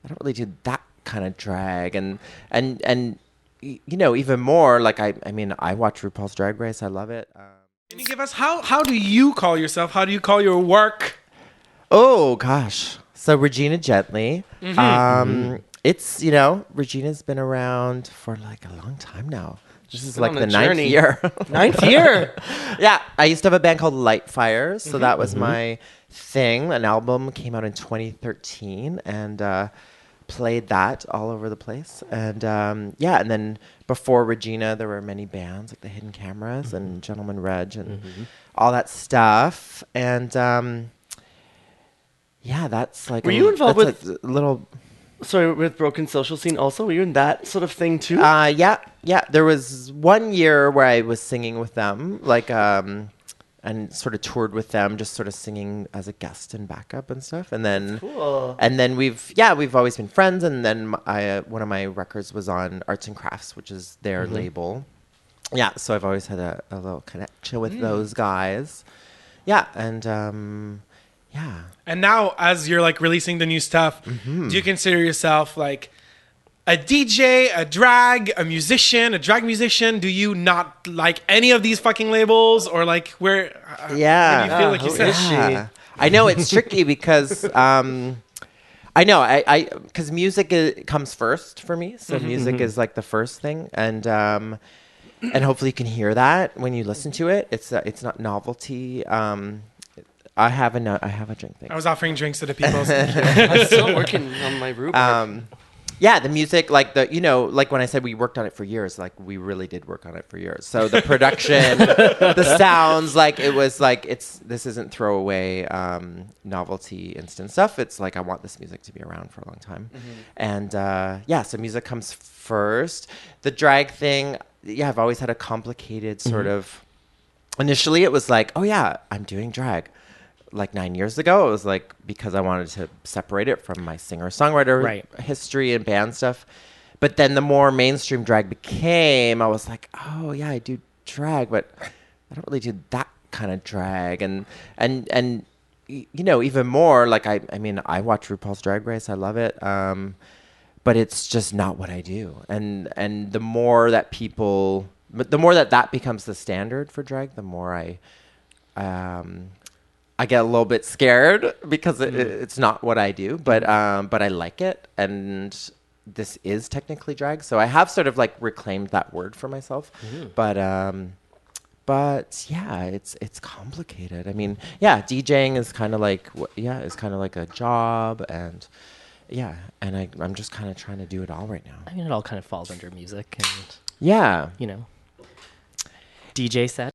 I don't really do that kind of drag. And even more, like, I mean, I watch RuPaul's Drag Race. I love it. Can you give us, how do you call yourself? How do you call your work? Oh, gosh. So Regina Gently. It's, Regina's been around for like a long time now. This is like the ninth year. Ninth year. Yeah. I used to have a band called Light Fires. So that was my thing. An album came out in 2013 and played that all over the place. And and then before Regina, there were many bands like the Hidden Cameras and Gentleman Reg and all that stuff. And that's like... Were you involved with a little... Sorry, with Broken Social Scene also? Were you in that sort of thing too? Yeah. There was one year where I was singing with them, like, and sort of toured with them, just sort of singing as a guest and backup and stuff. And then, cool. And then we've always been friends. And then one of my records was on Arts and Crafts, which is their label. Yeah, so I've always had a little connection with those guys. Yeah, and yeah. And now, as you're like releasing the new stuff, do you consider yourself like a DJ, a drag musician? Do you not like any of these fucking labels, or like where do you feel like you said? I know it's tricky because I know because music comes first for me. So music is like the first thing, and hopefully you can hear that when you listen to it. It's not novelty. I have a drink thing. I was offering drinks to the people. I'm still working on my rubric. Yeah, the music, like like when I said we worked on it for years, like we really did work on it for years. So the production, the sounds, like it was like this isn't throwaway novelty instant stuff. It's like I want this music to be around for a long time, and so music comes first. The drag thing, I've always had a complicated sort of. Initially, it was like, oh yeah, I'm doing drag. Like 9 years ago, it was like because I wanted to separate it from my singer-songwriter history and band stuff. But then the more mainstream drag became, I was like, oh yeah, I do drag, but I don't really do that kind of drag. And even more, like I mean, I watch RuPaul's Drag Race. I love it. But it's just not what I do. And the more that that becomes the standard for drag, the more I get a little bit scared because it's not what I do, but I like it, and this is technically drag, so I have sort of like reclaimed that word for myself. But yeah, it's complicated. I mean, DJing is kind of like a job, and I'm just kind of trying to do it all right now. I mean, it all kind of falls under music and yeah, DJ set.